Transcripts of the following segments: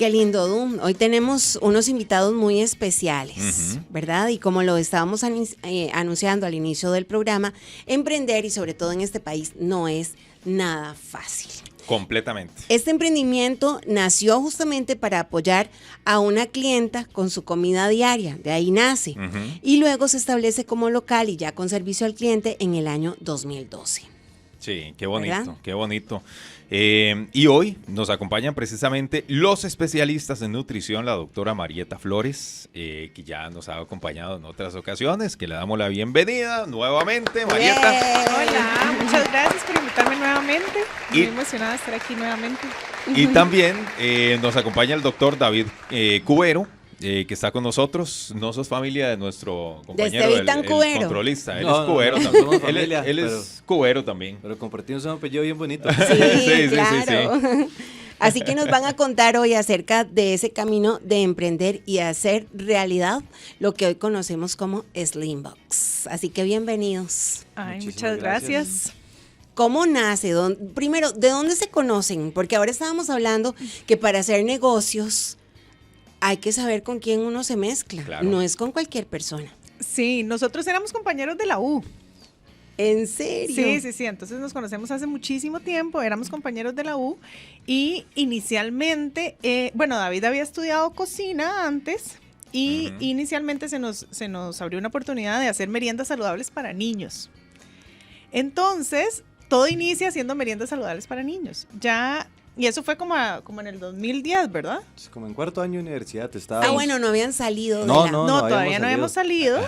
Qué lindo, Du. Hoy tenemos unos invitados muy especiales, ¿verdad? Y como lo estábamos anunciando al inicio del programa, emprender y sobre todo en este país no es nada fácil. Completamente. Este emprendimiento nació justamente para apoyar a una clienta con su comida diaria, de ahí nace, y luego se establece como local y ya con servicio al cliente en el año 2012. Sí, qué bonito, ¿verdad? qué bonito. Y hoy nos acompañan precisamente los especialistas en nutrición, la doctora Marieta Flores, que ya nos ha acompañado en otras ocasiones, que le damos la bienvenida nuevamente, Marieta. Hola, muchas gracias por invitarme nuevamente. Muy Y- emocionada de estar aquí nuevamente. Y también nos acompaña el doctor David Cubero, que está con nosotros. No sos familia de nuestro compañero, Estevitan el Cubero. controlista. Él No, es cubero no, también. somos Él familia, es cubero también. Pero compartimos un apellido bien bonito. Sí, sí, claro. Así que nos van a contar hoy acerca de ese camino de emprender y hacer realidad lo que hoy conocemos como Slimbox. Así que bienvenidos. Ay, Muchísimas muchas gracias. ¿Cómo nace? Primero, ¿de dónde se conocen? Porque ahora estábamos hablando que para hacer negocios hay que saber con quién uno se mezcla. Claro. No es con cualquier persona. Sí, nosotros éramos compañeros de la U. ¿En serio? Sí. Entonces nos conocemos hace muchísimo tiempo, éramos compañeros de la U y inicialmente, David había estudiado cocina antes y inicialmente se nos abrió una oportunidad de hacer meriendas saludables para niños. Entonces, todo inicia haciendo meriendas saludables para niños. Y eso fue como en el 2010, ¿verdad? Es como en cuarto año de universidad estaba. Bueno, no habían salido No, de la... no. Todavía no habíamos salido.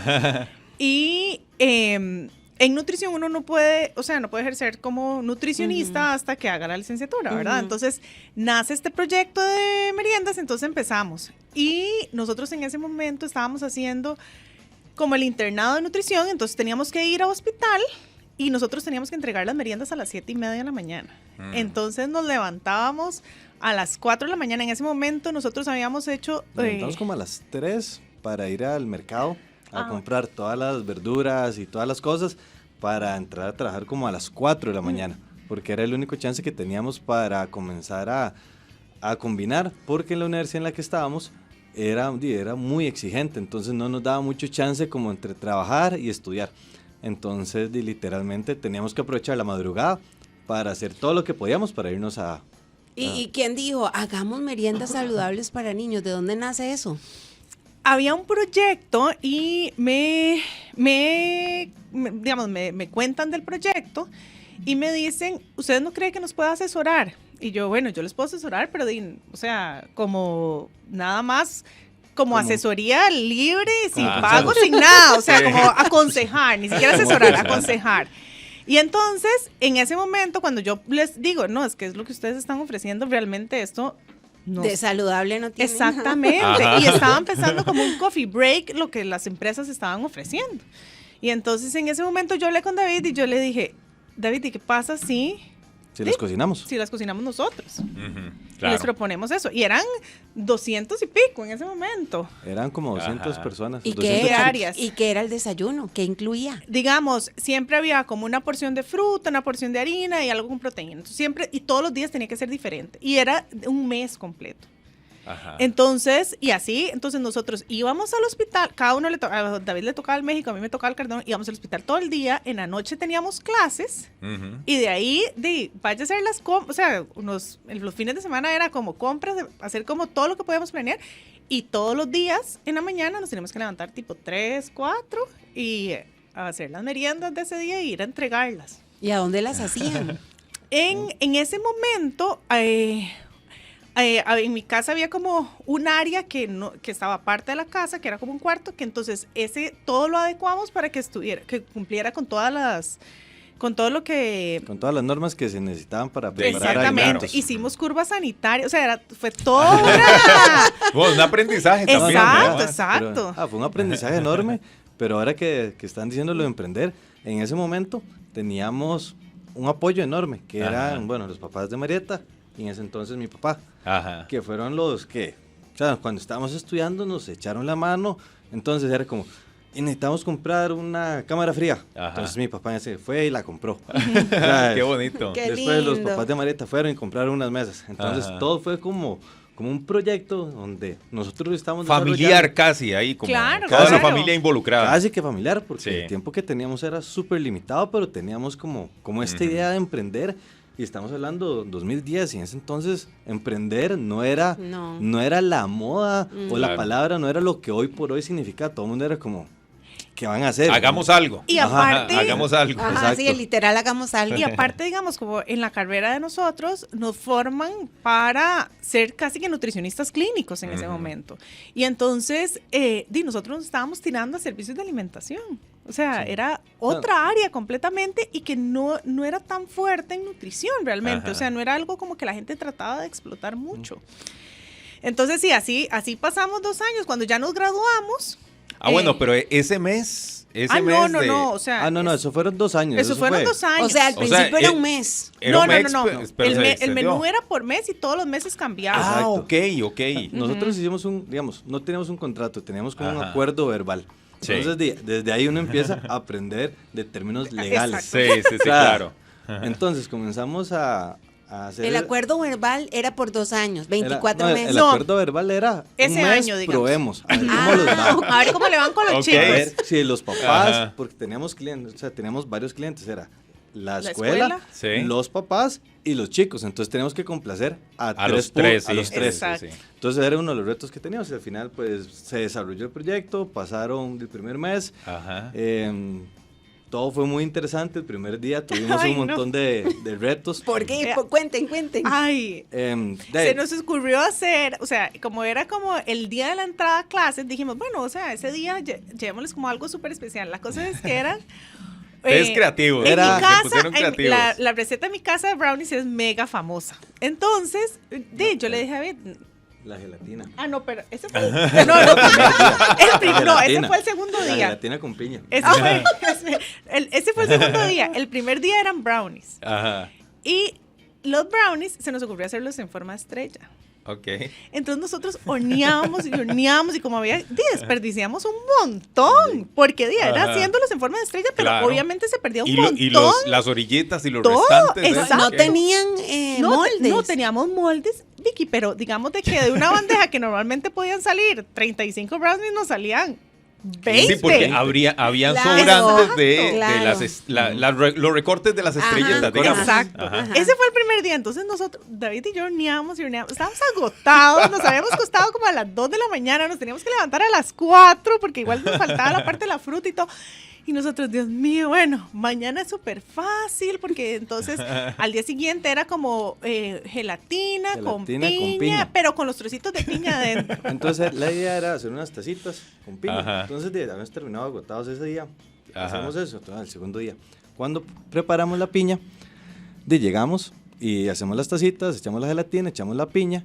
Y en nutrición uno no puede ejercer como nutricionista hasta que haga la licenciatura, ¿verdad? Entonces nace este proyecto de meriendas, entonces empezamos. Y nosotros en ese momento estábamos haciendo como el internado de nutrición, entonces teníamos que ir a hospital y nosotros teníamos que entregar las meriendas a las 7:30 de la mañana. Entonces nos levantábamos a las 4 de la mañana. En ese momento nosotros habíamos hecho... Nos levantamos como a las 3 para ir al mercado a comprar todas las verduras y todas las cosas para entrar a trabajar como a las 4 de la mañana, porque era el único chance que teníamos para comenzar a combinar, porque en la universidad en la que estábamos era muy exigente, entonces no nos daba mucho chance como entre trabajar y estudiar. Entonces literalmente teníamos que aprovechar la madrugada para hacer todo lo que podíamos para irnos a... ¿Y quién dijo, hagamos meriendas saludables para niños? ¿De dónde nace eso? Había un proyecto y me cuentan del proyecto y me dicen, ¿ustedes no creen que nos pueda asesorar? Y yo les puedo asesorar, pero como nada más como asesoría libre, sin pago, sin nada, como aconsejar, ni siquiera asesorar, aconsejar. Y entonces, en ese momento, cuando yo les digo, no, es que es lo que ustedes están ofreciendo, realmente esto no. De saludable no tiene. Exactamente. Ajá. Y estaba empezando como un coffee break, lo que las empresas estaban ofreciendo. Y entonces, en ese momento, yo hablé con David y yo le dije, David, ¿y qué pasa si las cocinamos. las cocinamos nosotros? Y Claro. les proponemos eso. Y eran 200 y pico en ese momento. Eran como 200 personas. ¿Y 200 qué, áreas. ¿Y qué era el desayuno? ¿Qué incluía? Digamos, siempre había como una porción de fruta, una porción de harina y algo con proteína. Entonces, y todos los días tenía que ser diferente. Y era un mes completo. Ajá. Entonces, entonces nosotros íbamos al hospital, cada uno a David le tocaba el México, a mí me tocaba el Cardón, íbamos al hospital todo el día, en la noche teníamos clases y de ahí, vaya a hacer los fines de semana era como compras, hacer como todo lo que podíamos planear y todos los días en la mañana nos teníamos que levantar tipo 3, 4 y hacer las meriendas de ese día e ir a entregarlas. ¿Y a dónde las hacían? En ese momento... en mi casa había como un área que estaba aparte de la casa, que era como un cuarto, que entonces todo lo adecuamos para que cumpliera con todo las normas que se necesitaban para preparar exactamente, alimentos. hicimos curvas sanitarias, fue todo Un aprendizaje también. Exacto, ¿verdad? exacto. Fue un aprendizaje enorme, pero ahora que están diciendo lo de emprender, en ese momento teníamos un apoyo enorme, que eran, los papás de Marieta, y en ese entonces mi papá, Ajá. que fueron los que, cuando estábamos estudiando nos echaron la mano, entonces era como, y necesitamos comprar una cámara fría. Ajá. Entonces mi papá se fue y la compró. Qué bonito. Qué Después los lindo. papás de Marieta fueron y compraron unas mesas. Entonces Ajá. todo fue como como un proyecto donde nosotros estamos Familiar casi ahí, como Claro, toda la claro. familia involucrada. casi que familiar, porque Sí. el tiempo que teníamos era súper limitado, pero teníamos como esta idea de emprender, y estamos hablando de 2010, y en ese entonces emprender no era la moda, o la Claro. palabra no era lo que hoy por hoy significa. Todo el mundo era como, ¿qué van a hacer? Hagamos algo. Y aparte- Hagamos algo. Ajá, Exacto. sí, literal, hagamos algo. Y aparte, digamos, como en la carrera de nosotros, nos forman para ser casi que nutricionistas clínicos en ese momento. Y entonces, nosotros nos estábamos tirando a servicios de alimentación. O sea, era otra área completamente y que no era tan fuerte en nutrición realmente. Ajá. O sea, no era algo como que la gente trataba de explotar mucho. Entonces, sí, así pasamos 2 años. Cuando ya nos graduamos... Bueno, pero ese mes... no, o sea... no, eso fueron 2 años. Eso fueron fue. 2 años. O sea, al O sea, principio era un mes. Era un mes, No. pero El, se el extendió. menú era por mes y todos los meses cambiaba. Ah, Exacto. ok. Nosotros hicimos no teníamos un contrato, teníamos como un Ajá. acuerdo verbal. Sí. Entonces, desde ahí uno empieza a aprender de términos legales. Sí, claro. Entonces, comenzamos a hacer... El acuerdo verbal era por 2 años, 24 el meses. acuerdo verbal era Ese un mes, año, digamos. probemos, a ver cómo los va. A ver cómo le van con los Ok. chicos. A ver si los papás, Ajá. porque teníamos clientes, o sea, teníamos varios clientes, era la La escuela, escuela. Sí. los papás y los chicos. Entonces teníamos que complacer A los tres, sí. a los tres. Exacto. Sí. Entonces era uno de los retos que teníamos y al final pues se desarrolló el proyecto, pasaron el primer mes, Ajá. todo fue muy interesante, el primer día tuvimos Ay, un montón de retos. ¿Por qué? Cuenten. Ay, se nos ocurrió hacer, o sea, como era como el día de la entrada a clases, dijimos, bueno, o sea, ese día llevémosles como algo súper especial. La cosa es que eran... Ustedes creativos. En Era- mi se casa, pusieron creativos. la receta de mi casa de brownies es mega famosa. Entonces, yo le dije a David, La gelatina. no, pero ese fue el ese fue el segundo La día. gelatina con piña. Ese fue el segundo día. El primer día eran brownies. Ajá. Y los brownies se nos ocurrió hacerlos en forma de estrella. Ok. Entonces nosotros horneábamos y como había, desperdiciamos un montón, porque era Ajá. haciéndolos en forma de estrella, pero Claro. obviamente se perdía un Y, montón. las orillitas y los Todo, restantes. ¿eh? exacto. No Ok. tenían moldes. No teníamos moldes, Vicky, pero digamos de que de una bandeja que normalmente podían salir 35 brownies, nos salían 20. Sí, porque habían Claro, sobrantes de claro. los recortes de las Ajá, estrellitas, digamos. Exacto. Ajá. Ese fue el primer día. Entonces nosotros, David y yo horneábamos. Estábamos agotados. Nos habíamos costado como a las 2 de la mañana. Nos teníamos que levantar a las 4 porque igual nos faltaba la parte de la fruta y todo. Y nosotros, Dios mío, bueno, mañana es súper fácil porque entonces al día siguiente era como gelatina con piña, pero con los trocitos de piña adentro. Entonces la idea era hacer unas tacitas con piña. Ajá. Entonces habíamos terminado agotados ese día. Ajá. Hacemos eso, entonces, el segundo día. Cuando preparamos la piña, llegamos y hacemos las tacitas, echamos la gelatina, echamos la piña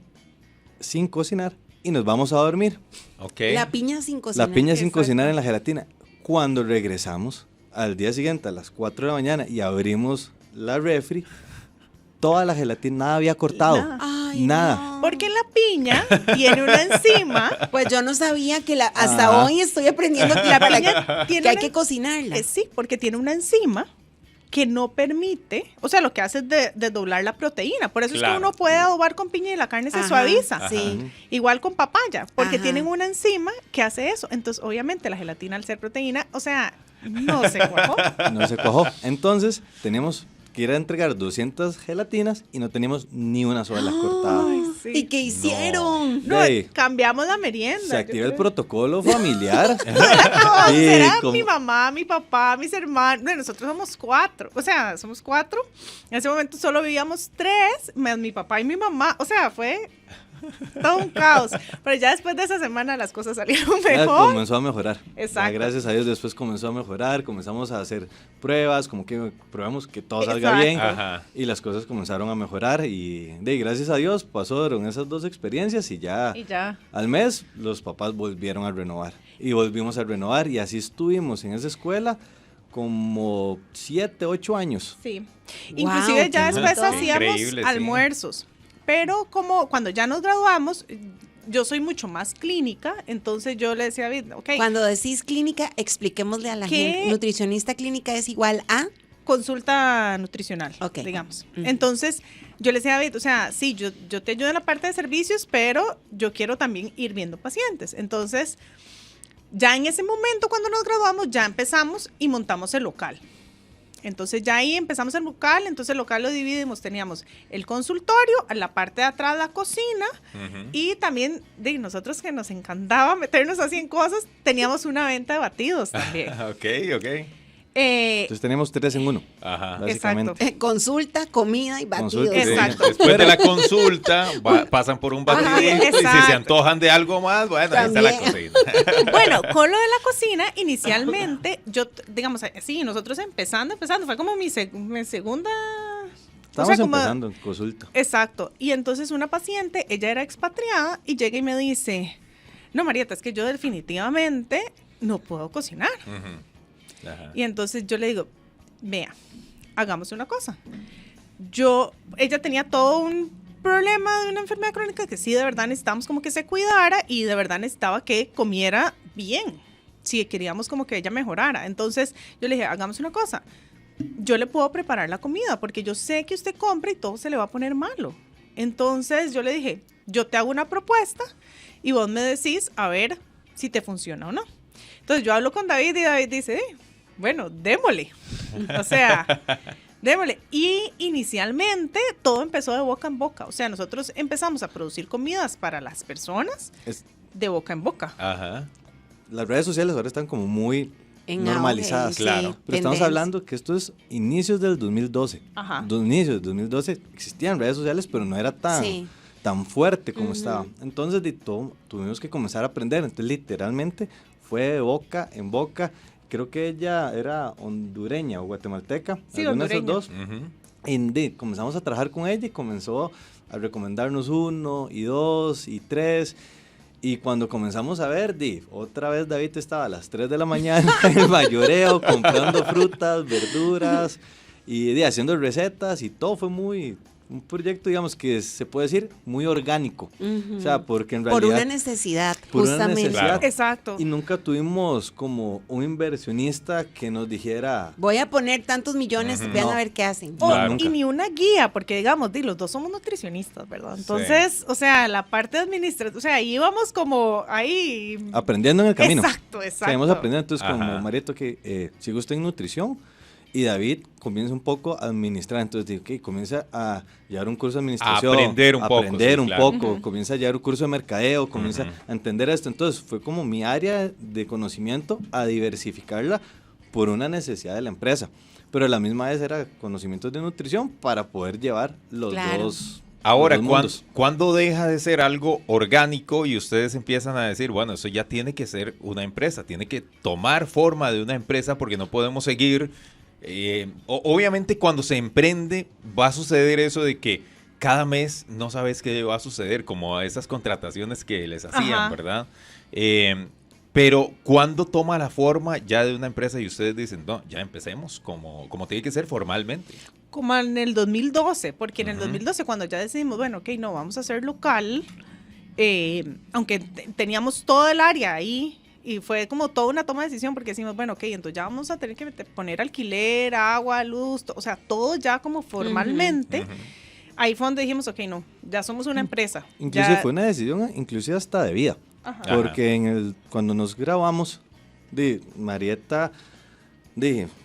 sin cocinar y nos vamos a dormir. Ok. La piña sin cocinar. La piña sin Exacto. cocinar en la gelatina. Cuando regresamos al día siguiente a las 4 de la mañana y abrimos la refri, toda la gelatina, nada había cortado. Ay, Nada. no. Porque la piña tiene una enzima. Pues yo no sabía que hasta hoy estoy aprendiendo que la piña tiene que hay una- que cocinarla. Sí, porque tiene una enzima que no permite, o sea, lo que hace es desdoblar la proteína. Por eso es Claro. que uno puede adobar con piña y la carne se Ajá, suaviza. sí. Igual con papaya, porque Ajá. tienen una enzima que hace eso. Entonces, obviamente, la gelatina al ser proteína, o sea, no se cuajó. No se cuajó. Entonces, teníamos que ir a entregar 200 gelatinas y no teníamos ni una sola cortada. Ay, sí. ¿Y qué hicieron? No, De ahí, cambiamos la merienda. se activa el Yo creo. protocolo familiar. No, Y era como- mi mamá, mi papá, mis hermanos. Bueno, nosotros somos 4. O sea, somos 4. En ese momento solo vivíamos 3, más mi papá y mi mamá. O sea, fue todo un caos. Pero ya después de esa semana las cosas salieron Ya mejor. comenzó a mejorar. Exacto. Ya, gracias a Dios después comenzó a mejorar, comenzamos a hacer pruebas, como que probamos que todo salga Exacto. bien Ajá. y las cosas comenzaron a mejorar y gracias a Dios pasaron esas 2 experiencias y ya Y ya. al mes los papás volvieron a renovar y volvimos a renovar y así estuvimos en esa escuela como 7, 8 años. Sí. Wow, Inclusive qué ya después montón. hacíamos Increíble, sí. almuerzos. Pero como cuando ya nos graduamos, yo soy mucho más clínica, entonces yo le decía a David, ok, Cuando decís clínica, expliquémosle a la ¿Qué? gente. Nutricionista clínica es igual a consulta nutricional, Ok. digamos. Ujú. Entonces, yo le decía a David, o sea, sí, yo te ayudo en la parte de servicios, pero yo quiero también ir viendo pacientes. Entonces, ya en ese momento, cuando nos graduamos, ya empezamos y montamos el local. Entonces ya ahí empezamos el local, entonces el local lo dividimos, teníamos el consultorio, a la parte de atrás la cocina y también de nosotros que nos encantaba meternos así en cosas, teníamos una venta de batidos también. Ok. Entonces tenemos 3 en 1, Ajá. básicamente. Exacto. Consulta, comida y batidos. Consulta, Sí, Exacto. después de la consulta pasan por un batidito y si se exacto. antojan de algo más, bueno, ahí está la También. cocina. Bueno, con lo de la cocina, inicialmente, yo, digamos, sí, nosotros empezando, fue como mi segunda... Estamos como- empezando en consulta. Exacto. Y entonces una paciente, ella era expatriada y llega y me dice, no, Marieta, es que yo definitivamente no puedo cocinar. Ujú. Ajá. Y entonces yo le digo, vea, hagamos una cosa. Ella tenía todo un problema de una enfermedad crónica que sí, de verdad necesitábamos como que se cuidara y de verdad necesitaba que comiera bien, si queríamos como que ella mejorara. Entonces yo le dije, hagamos una cosa, yo le puedo preparar la comida porque yo sé que usted compra y todo se le va a poner malo. Entonces yo le dije, yo te hago una propuesta y vos me decís a ver si te funciona o no. Entonces yo hablo con David y David dice, bueno, démosle. O sea, démosle. Y inicialmente todo empezó de boca en boca. O sea, nosotros empezamos a producir comidas para las personas Es- de boca en boca. Ajá. Las redes sociales ahora están como muy En normalizadas. auge, sí, Claro. Pero estamos tendencia. hablando que esto es inicios del 2012. Ajá. Inicios del 2012 existían redes sociales, pero no era tan, Sí. tan fuerte como Ujú. estaba. Entonces tuvimos que comenzar a aprender. Entonces literalmente fue de boca en boca. Creo que ella era hondureña o guatemalteca. Sí, alguna de esas hondureña. dos. Ujú. Y comenzamos a trabajar con ella y comenzó a recomendarnos 1 y 2 y 3. Y cuando comenzamos a ver, otra vez David estaba a las 3 de la mañana en el mayoreo comprando frutas, verduras y haciendo recetas y todo fue un proyecto, digamos, que se puede decir muy orgánico. Ujú. O sea, porque en Por realidad... una necesidad, por una justamente. necesidad. Claro. Exacto. Y nunca tuvimos como un inversionista que nos dijera... Voy a poner tantos millones, Ujú. vean No. a ver qué hacen. O- Claro. y ni una guía, porque digamos, los dos somos nutricionistas, ¿verdad? Entonces, o sea, la parte administrativa, o sea, íbamos como ahí... Aprendiendo en el camino. Exacto. Seguimos aprendiendo, entonces Ajá. como Marieto que sigue usted en nutrición y David comienza un poco a administrar, entonces digo, ok, comienza a llevar un curso de administración, aprender un poco, aprender sí, un claro. poco, comienza a llevar un curso de mercadeo, comienza Ujú. a entender esto, entonces fue como mi área de conocimiento a diversificarla por una necesidad de la empresa, pero a la misma vez era conocimientos de nutrición para poder llevar los Claro. dos. Ahora, los dos mundos. ¿cuándo deja de ser algo orgánico y ustedes empiezan a decir, bueno, eso ya tiene que ser una empresa, tiene que tomar forma de una empresa porque no podemos seguir? Obviamente cuando se emprende va a suceder eso de que cada mes no sabes qué va a suceder, como esas contrataciones que les hacían, Ajá. ¿verdad? Pero ¿cuándo toma la forma ya de una empresa y ustedes dicen, no, ya empecemos como tiene que ser formalmente? Como en el 2012, porque en el Ujú. 2012 cuando ya decidimos, bueno, ok, no, vamos a hacer local, aunque teníamos todo el área ahí, y fue como toda una toma de decisión, porque decimos, bueno, ok, entonces ya vamos a tener que poner alquiler, agua, luz, o sea, todo ya como formalmente. Ujú. Ahí fue donde dijimos, ok, no, ya somos una empresa. Inclusive ya- fue una decisión, inclusive hasta de vida. Ajá. Ajá. Porque cuando nos grabamos, Marieta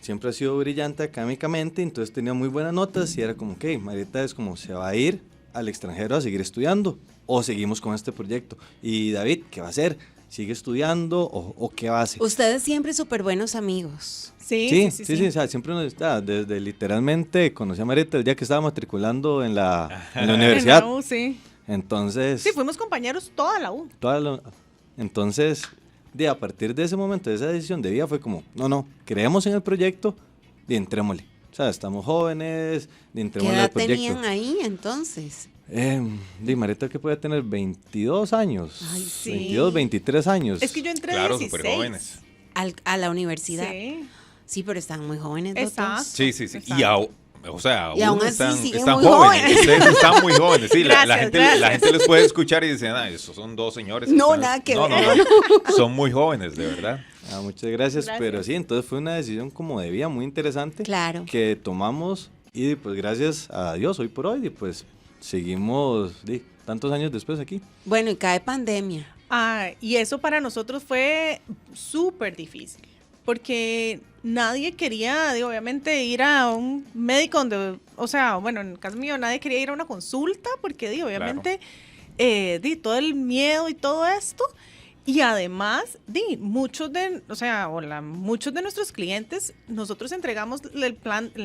siempre ha sido brillante académicamente, entonces tenía muy buenas notas y era como, ok, Marieta es como, se va a ir al extranjero a seguir estudiando o seguimos con este proyecto. Y David, ¿qué va a hacer? ¿Sigue estudiando o qué va a hacer? Ustedes siempre súper buenos amigos. Sí, Sí, o sea, siempre nos está, desde literalmente conocí a Marieta el día que estaba matriculando en la universidad. En la U, sí. Entonces... Sí, fuimos compañeros toda la U. Entonces, a partir de ese momento, de esa decisión de vida, fue como, no, creemos en el proyecto y entrémosle. O sea, estamos jóvenes, ¿Qué entrémosle edad al proyecto. tenían ahí entonces? Marieta que puede tener 22 años, Ay, sí. 22, 23 años. Es que yo entré Claro, 16. súper jóvenes. A la universidad. Sí. Sí, pero estaban muy jóvenes los Exacto. dos. Sí. Exacto. o sea, Y aún así están siguen jóvenes. muy jóvenes. Ustedes están muy jóvenes. Sí, la Gracias. gente les puede escuchar y dicen, esos son dos señores. No, nada que ver. No. Son muy jóvenes, de verdad. Muchas gracias, Gracias. pero sí, entonces fue una decisión como de vida muy interesante Claro. que tomamos y pues gracias a Dios hoy por hoy y pues seguimos tantos años después aquí. Bueno, y cae pandemia. Y eso para nosotros fue súper difícil, porque nadie quería, obviamente, ir a un médico donde, o sea, bueno, en el caso mío, nadie quería ir a una consulta, porque, obviamente, todo el miedo y todo esto. Y además, muchos de nuestros clientes, nosotros entregamos el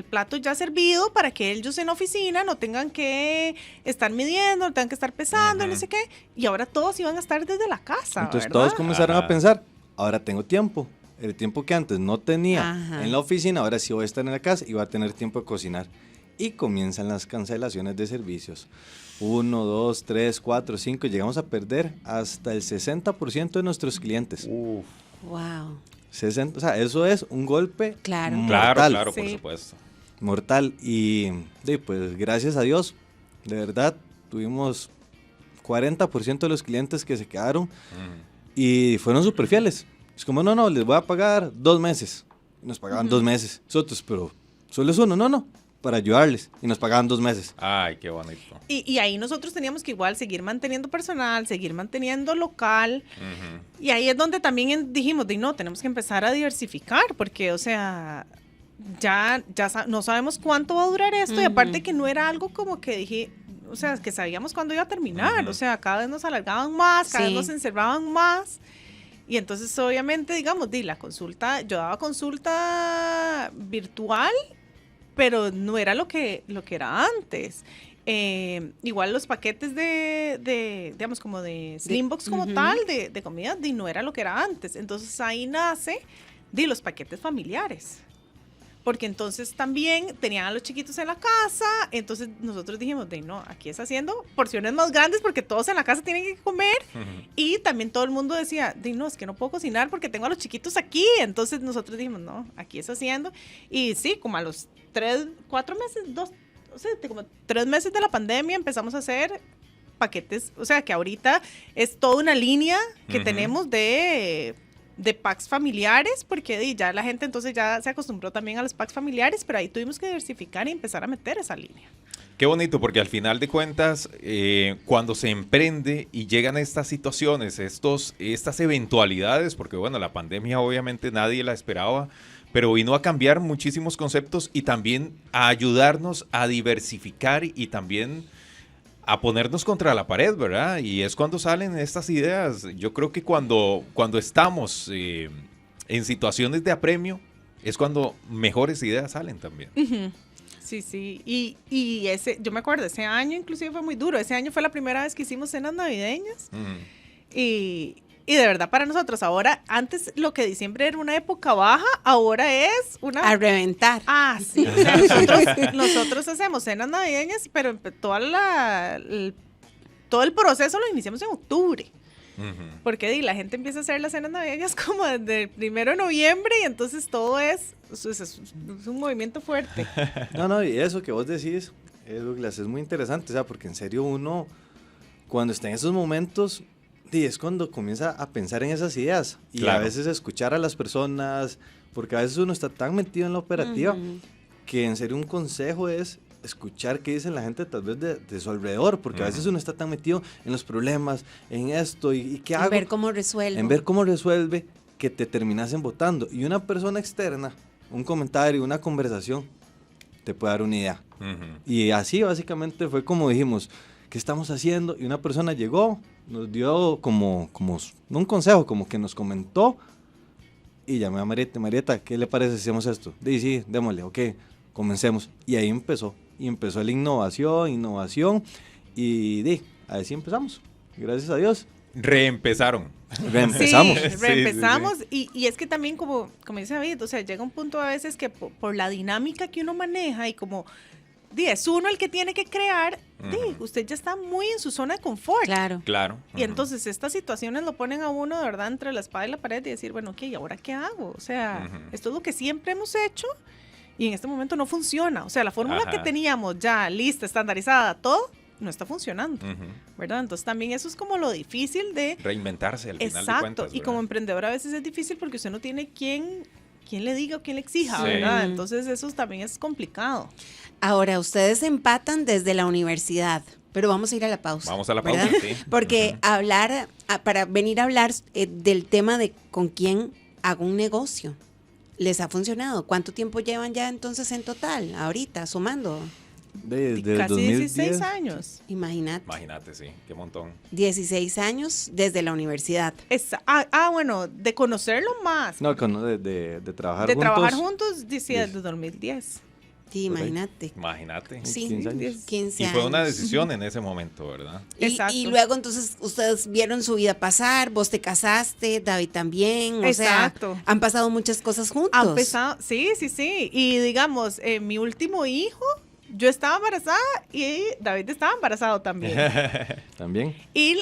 plato ya servido para que ellos en la oficina no tengan que estar midiendo, no tengan que estar pesando, no sé qué. Y ahora todos iban a estar desde la casa, Entonces ¿verdad? todos comenzaron Ajá. a pensar, ahora tengo tiempo. El tiempo que antes no tenía Ajá. en la oficina, ahora sí voy a estar en la casa y voy a tener tiempo de cocinar. Y comienzan las cancelaciones de servicios. 1, 2, 3, 4, 5, llegamos a perder hasta el 60% de nuestros clientes. Wow. 60, o sea, eso es un golpe Claro. mortal. Claro, por Sí. supuesto. Mortal. Y pues gracias a Dios, de verdad, tuvimos 40% de los clientes que se quedaron y fueron súper fieles. Es como, no, les voy a pagar 2 meses. Nos pagaban 2 meses. Nosotros, pero solo es uno, no, para ayudarles. Y nos pagaban 2 meses. Ay, qué bonito. Y ahí nosotros teníamos que igual seguir manteniendo personal, seguir manteniendo local. Y ahí es donde también dijimos, no, tenemos que empezar a diversificar, porque, o sea, ya no sabemos cuánto va a durar esto. Y aparte que no era algo como que dije, o sea, que sabíamos cuándo iba a terminar. O sea, cada vez nos alargaban más, cada vez nos encerraban más. Y entonces, obviamente, digamos, yo daba consulta virtual, pero no era lo que era antes. Igual los paquetes digamos, como de Slimbox como tal, de comida, no era lo que era antes. Entonces ahí nace los paquetes familiares. Porque entonces también tenían a los chiquitos en la casa, entonces nosotros dijimos, no, aquí es haciendo porciones más grandes porque todos en la casa tienen que comer. Y también todo el mundo decía, no, es que no puedo cocinar porque tengo a los chiquitos aquí. Entonces nosotros dijimos, no, aquí es haciendo. Y sí, como a los 4 meses, como 3 meses de la pandemia empezamos a hacer paquetes, o sea que ahorita es toda una línea que tenemos de packs familiares, porque ya la gente entonces ya se acostumbró también a los packs familiares, pero ahí tuvimos que diversificar y empezar a meter esa línea. Qué bonito, porque al final de cuentas, cuando se emprende y llegan estas situaciones, estas eventualidades, porque bueno, la pandemia obviamente nadie la esperaba, pero vino a cambiar muchísimos conceptos y también a ayudarnos a diversificar y también a ponernos contra la pared, ¿verdad? Y es cuando salen estas ideas. Yo creo que cuando estamos en situaciones de apremio, es cuando mejores ideas salen también. Sí. Y yo me acuerdo, ese año inclusive fue muy duro. Ese año fue la primera vez que hicimos cenas navideñas. Y de verdad para nosotros ahora, antes lo que diciembre era una época baja, ahora es una... A reventar. Sí. O sea, nosotros hacemos cenas navideñas, pero todo el proceso lo iniciamos en octubre. Porque la gente empieza a hacer las cenas navideñas como desde el 1 de noviembre y entonces todo es un movimiento fuerte. No, y eso que vos decís, Douglas, es muy interesante, o sea, porque en serio uno, cuando está en esos momentos, es cuando comienza a pensar en esas ideas y claro. A veces escuchar a las personas, porque a veces uno está tan metido en la operativa que en serio un consejo es escuchar qué dicen la gente tal vez de su alrededor, porque a veces uno está tan metido en los problemas, en esto, y qué hago. En ver cómo resuelve. En ver cómo resuelve, que te terminas embotando. Y una persona externa, un comentario, una conversación, te puede dar una idea. Y así básicamente fue como dijimos, ¿qué estamos haciendo? Y una persona llegó, nos dio como no un consejo, como que nos comentó, y llamé a Marieta, ¿qué le parece si hacemos esto? Sí, démosle, ok, comencemos. Y ahí empezó la innovación, y así empezamos, gracias a Dios. Reempezamos. Sí, reempezamos. Sí. Y es que también, como dice David, o sea, llega un punto a veces que por la dinámica que uno maneja y como es uno el que tiene que crear, usted ya está muy en su zona de confort. Claro. Y entonces estas situaciones lo ponen a uno de verdad entre la espada y la pared y decir, bueno, ok, ¿y ahora qué hago? O sea, esto es lo que siempre hemos hecho Y en este momento no funciona. O sea, la fórmula Ajá. que teníamos ya lista, estandarizada, todo, no está funcionando, ¿verdad? Entonces también eso es como lo difícil de... Reinventarse al final de Exacto, cuentas. y como emprendedor a veces es difícil porque usted no tiene quien le diga o quien le exija, Sí. ¿verdad? Entonces eso también es complicado. Ahora, ustedes empatan desde la universidad, pero vamos a ir a la pausa. Vamos a la ¿verdad? pausa, sí. Porque para venir a hablar del tema de con quién hago un negocio, ¿les ha funcionado? ¿Cuánto tiempo llevan ya entonces en total, ahorita, sumando? Desde el Casi 2010. 16 años. Imagínate, Imagínate, sí, qué montón. 16 años desde la universidad. Bueno, de conocerlo más. No, de trabajar de juntos. trabajar juntos, decía, Diez. desde 2010. Sí, Por ahí. imagínate. Imagínate. Sí, 15 años. 15 Y fue una años. decisión en ese momento, ¿verdad? Exacto. Y luego entonces ustedes vieron su vida pasar, vos te casaste, David también, o Exacto. sea, han pasado muchas cosas juntos. Han empezado, sí. Y digamos, mi último hijo, yo estaba embarazada y David estaba embarazado también. También. Y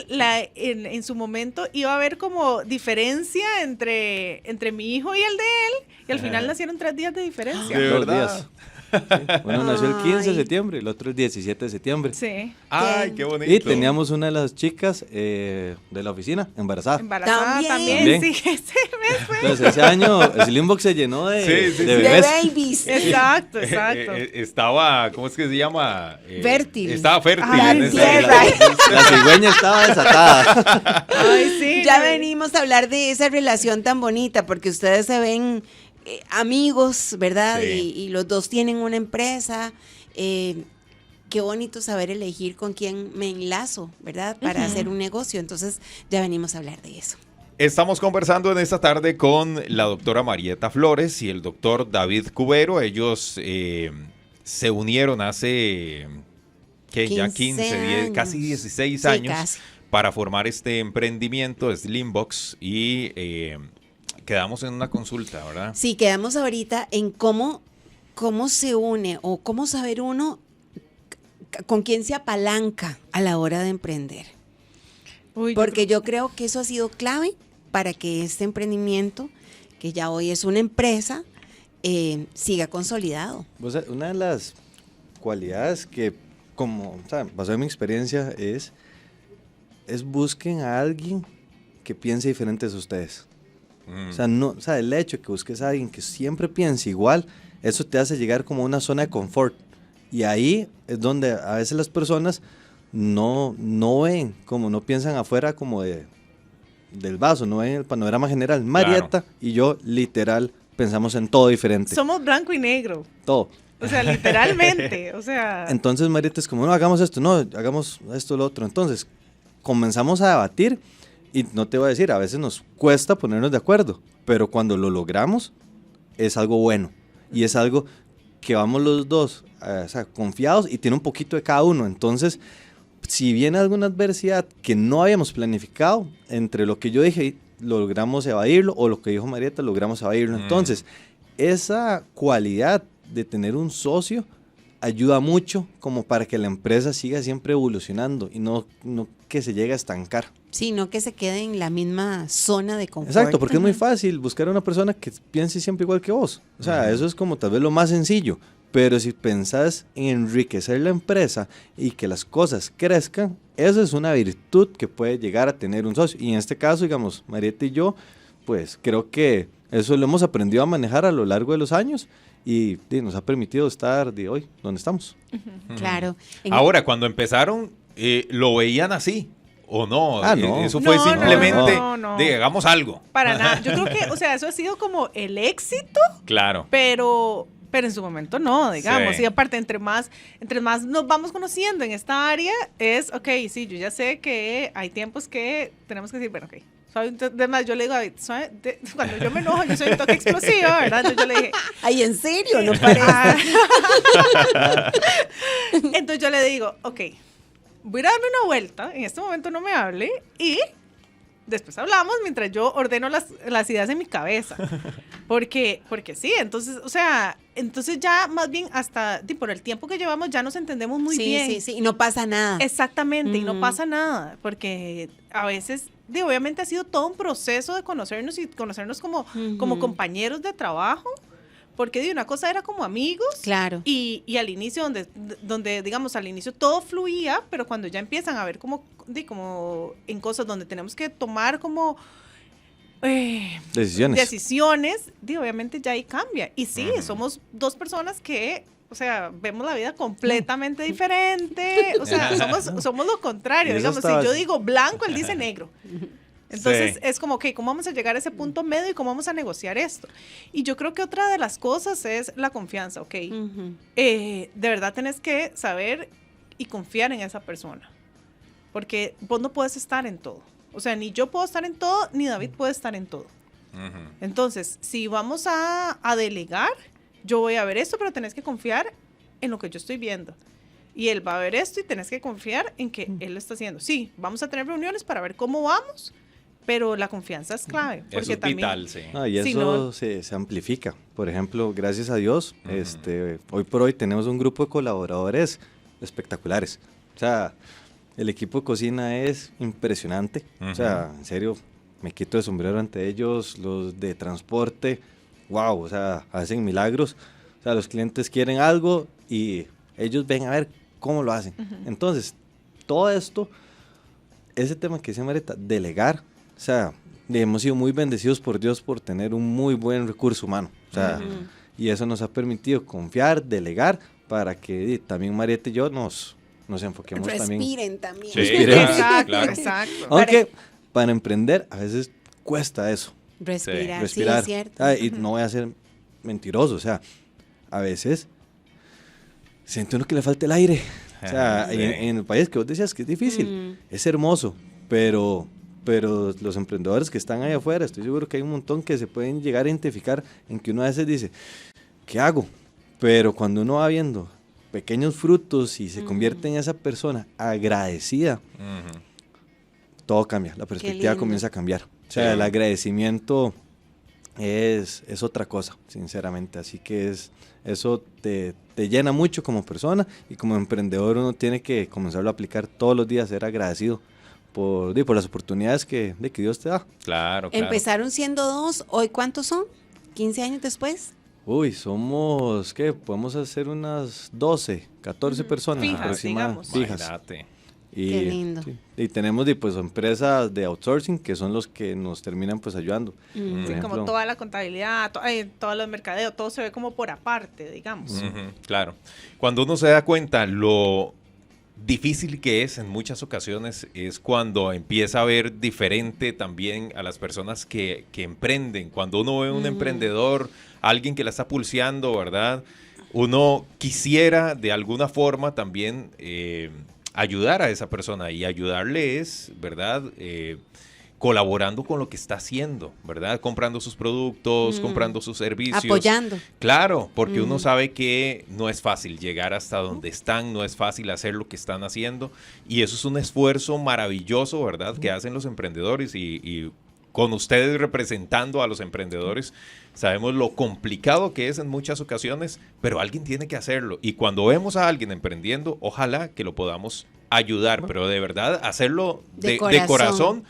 en su momento iba a haber como diferencia entre mi hijo y el de él, y al final nacieron 3 días de diferencia. De Dos verdad. días. Uno nació el 15 de Ay. septiembre, el otro el 17 de septiembre. Sí, Ay, qué bonito. Y teníamos una de las chicas de la oficina embarazada. embarazada También. también, También. sí, ese mes fue. Entonces ese año el Slimbox se llenó de, Sí, sí, de sí. De bebés. babies. Exacto, exacto. Estaba, ¿cómo es que se llama? Fértil. Estaba fértil. Ah, en ese- tierra. La cigüeña estaba desatada. Ay, sí. Ya venimos a hablar de esa relación tan bonita, porque ustedes se ven amigos, ¿verdad? Sí. Y los dos tienen una empresa. Qué bonito saber elegir con quién me enlazo, ¿verdad? Para hacer un negocio. Entonces, ya venimos a hablar de eso. Estamos conversando en esta tarde con la doctora Marieta Flores y el doctor David Cubero. Ellos se unieron hace, ¿qué? Ya 15 10, casi 16 Sí, años casi. para formar este emprendimiento Slimbox y quedamos en una consulta, ¿verdad? Sí, quedamos ahorita en cómo se une o cómo saber uno con quién se apalanca a la hora de emprender. Uy, yo Porque yo creo que eso ha sido clave para que este emprendimiento, que ya hoy es una empresa, siga consolidado. O sea, una de las cualidades que, como, o sea, basado en mi experiencia, es busquen a alguien que piense diferente a ustedes. O sea, el hecho de que busques a alguien que siempre piense igual, eso te hace llegar como a una zona de confort. Y ahí es donde a veces las personas no ven, como no piensan afuera como del vaso, no ven el panorama general. Marieta y yo literal pensamos en todo diferente. somos blanco y negro. Todo. O sea, literalmente. O sea, Entonces Marieta es como, no, hagamos esto, no, hagamos esto, lo otro. Entonces comenzamos a debatir y no te voy a decir, a veces nos cuesta ponernos de acuerdo, pero cuando lo logramos es algo bueno y es algo que vamos los dos o sea, confiados y tiene un poquito de cada uno. Entonces, si viene alguna adversidad que no habíamos planificado, entre lo que yo dije logramos evadirlo o lo que dijo Marieta logramos evadirlo. Entonces, esa cualidad de tener un socio ayuda mucho como para que la empresa siga siempre evolucionando y no que se llegue a estancar. Sí, no que se quede en la misma zona de confort. Exacto, porque es muy fácil buscar a una persona que piense siempre igual que vos. O sea, eso es como tal vez lo más sencillo. Pero si pensás en enriquecer la empresa y que las cosas crezcan, eso es una virtud que puede llegar a tener un socio. Y en este caso, digamos, Marieta y yo, pues creo que eso lo hemos aprendido a manejar a lo largo de los años y nos ha permitido estar de hoy donde estamos. Claro. Ahora, cuando empezaron, ¿lo veían así o no? Ah, no. Eso fue No, simplemente no. de hagamos algo. para nada. Yo creo que, o sea, eso ha sido como el éxito, Claro. pero en su momento no, digamos. Sí. Y aparte, entre más nos vamos conociendo en esta área, es, ok, sí, yo ya sé que hay tiempos que tenemos que decir, bueno, ok. Además, yo le digo a David, cuando yo me enojo, yo soy un toque explosiva, ¿verdad? Entonces yo le dije, Ay, ¿en serio? No parece. entonces yo le digo, ok, voy a darme una vuelta, en este momento no me hable, y después hablamos mientras yo ordeno las ideas en mi cabeza. Porque sí, entonces, o sea, entonces ya más bien hasta por el tiempo que llevamos ya nos entendemos muy bien. Sí, y no pasa nada. Exactamente, y no Ujú. pasa nada, porque a veces, obviamente ha sido todo un proceso de conocernos y conocernos como compañeros de trabajo, porque de una cosa era como amigos. Claro. Y al inicio, donde, digamos, al inicio todo fluía, pero cuando ya empiezan a ver como en cosas donde tenemos que tomar como decisiones, obviamente ya ahí cambia. Y sí, somos dos personas que, o sea, vemos la vida completamente diferente, o sea, somos lo contrario, digamos, si yo digo blanco, él dice negro. Entonces es como, ok, ¿cómo vamos a llegar a ese punto medio y cómo vamos a negociar esto? Y yo creo que otra de las cosas es la confianza, ok. De verdad tenés que saber y confiar en esa persona, porque vos no puedes estar en todo. O sea, ni yo puedo estar en todo, ni David puede estar en todo. Entonces, si vamos a delegar, yo voy a ver esto, pero tenés que confiar en lo que yo estoy viendo. Y él va a ver esto y tenés que confiar en que él lo está haciendo. Sí, vamos a tener reuniones para ver cómo vamos, pero la confianza es clave. Porque eso es también, vital, sí. Y eso se amplifica. Por ejemplo, gracias a Dios, hoy por hoy tenemos un grupo de colaboradores espectaculares. O sea, el equipo de cocina es impresionante. O sea, en serio, me quito el sombrero ante ellos. Los de transporte, wow, o sea, hacen milagros. O sea, los clientes quieren algo y ellos ven a ver cómo lo hacen. Entonces, todo esto, ese tema que decía Marieta, delegar, o sea, hemos sido muy bendecidos por Dios por tener un muy buen recurso humano. O sea, y eso nos ha permitido confiar, delegar, para que también Marieta y yo nos enfoquemos Respiren también. Sí, Exacto, claro. exacto. Aunque para emprender a veces cuesta eso. Respirar, sí, es cierto. Y no voy a ser mentiroso, o sea, a veces siente uno que le falta el aire. O sea, en el país que vos decías que es difícil, es hermoso, pero los emprendedores que están ahí afuera, estoy seguro que hay un montón que se pueden llegar a identificar en que uno a veces dice, ¿qué hago? Pero cuando uno va viendo pequeños frutos y se convierte en esa persona agradecida, todo cambia, la perspectiva comienza a cambiar. O sea, el agradecimiento es otra cosa, sinceramente. Así que eso te llena mucho como persona, y como emprendedor uno tiene que comenzarlo a aplicar todos los días, ser agradecido por las oportunidades que Dios te da. Claro. Empezaron siendo 2, ¿hoy cuántos son? ¿15 años después? Uy, somos, ¿qué? Podemos hacer unas 12, 14 personas fijas, aproximadamente. digamos. Imagínate. Qué lindo. Sí, y tenemos pues empresas de outsourcing que son los que nos terminan pues ayudando. Por Sí, ejemplo, como toda la contabilidad, todo el mercadeo, todo se ve como por aparte, digamos. Claro. Cuando uno se da cuenta lo difícil que es en muchas ocasiones, es cuando empieza a ver diferente también a las personas que emprenden. Cuando uno ve un emprendedor, alguien que la está pulseando, ¿verdad? Uno quisiera de alguna forma también ayudar a esa persona, y ayudarle es, ¿verdad? Colaborando con lo que está haciendo, ¿verdad? Comprando sus productos, comprando sus servicios. Apoyando. Claro, porque uno sabe que no es fácil llegar hasta donde están, no es fácil hacer lo que están haciendo, y eso es un esfuerzo maravilloso, ¿verdad? Que hacen los emprendedores, y con ustedes representando a los emprendedores, sabemos lo complicado que es en muchas ocasiones, pero alguien tiene que hacerlo. Y cuando vemos a alguien emprendiendo, ojalá que lo podamos ayudar, pero de verdad hacerlo de corazón.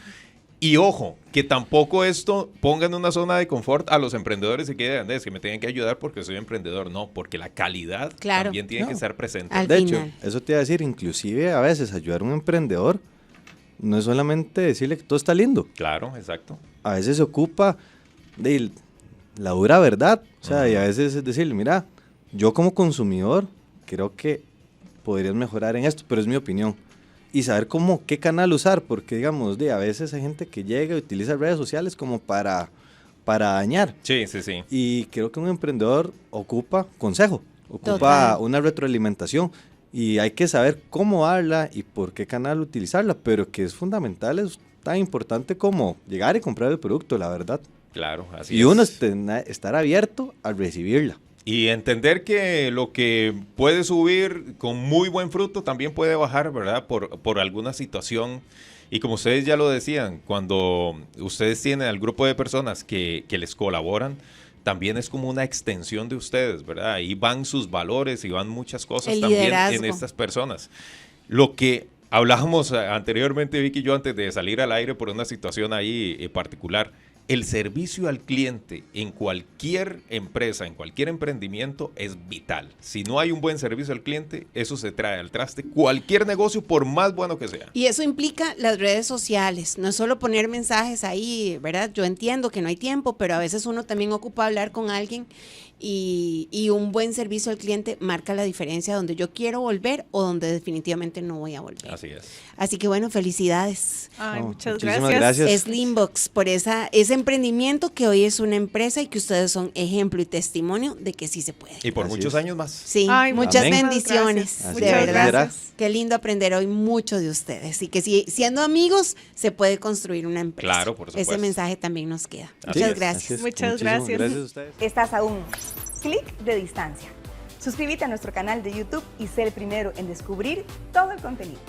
Y ojo, que tampoco esto ponga en una zona de confort a los emprendedores y que es que me tienen que ayudar porque soy emprendedor. No, porque la calidad también tiene que estar presente. De hecho, eso te iba a decir, inclusive a veces ayudar a un emprendedor no es solamente decirle que todo está lindo. Claro, exacto. A veces se ocupa de la dura verdad. O sea, y a veces es decirle, mira, yo como consumidor creo que podrías mejorar en esto, pero es mi opinión. Y saber qué canal usar, porque digamos, a veces hay gente que llega y utiliza redes sociales como para dañar. Sí. Y creo que un emprendedor ocupa consejo, ocupa una retroalimentación. Y hay que saber cómo darla y por qué canal utilizarla, pero que es fundamental, es tan importante como llegar y comprar el producto, la verdad. Claro, así es. Y uno estar abierto a recibirla. Y entender que lo que puede subir con muy buen fruto también puede bajar, ¿verdad? Por alguna situación. Y como ustedes ya lo decían, cuando ustedes tienen al grupo de personas que les colaboran, también es como una extensión de ustedes, ¿verdad? Ahí van sus valores y van muchas cosas también en estas personas. Lo que hablábamos anteriormente, Vicky y yo, antes de salir al aire por una situación ahí particular, el servicio al cliente en cualquier empresa, en cualquier emprendimiento es vital. Si no hay un buen servicio al cliente, eso se trae al traste cualquier negocio, por más bueno que sea. Y eso implica las redes sociales, no es solo poner mensajes ahí, ¿verdad? Yo entiendo que no hay tiempo, pero a veces uno también ocupa hablar con alguien y un buen servicio al cliente marca la diferencia donde yo quiero volver o donde definitivamente no voy a volver. Así es. Así que bueno, felicidades. Ay, No, muchas muchísimas gracias. gracias. Slimbox por ese emprendimiento que hoy es una empresa y que ustedes son ejemplo y testimonio de que sí se puede. Y por Así muchos es. años más. Sí, Ay, muchas amén. bendiciones, Gracias. de Muchas verdad. gracias. Qué lindo aprender hoy mucho de ustedes y que siendo amigos se puede construir una empresa. Claro, por supuesto. Ese mensaje también nos queda. Así Muchas es, gracias. Así es. Muchas Muchísimas gracias. Gracias a ustedes. Estás a un clic de distancia. Suscríbete a nuestro canal de YouTube y sé el primero en descubrir todo el contenido.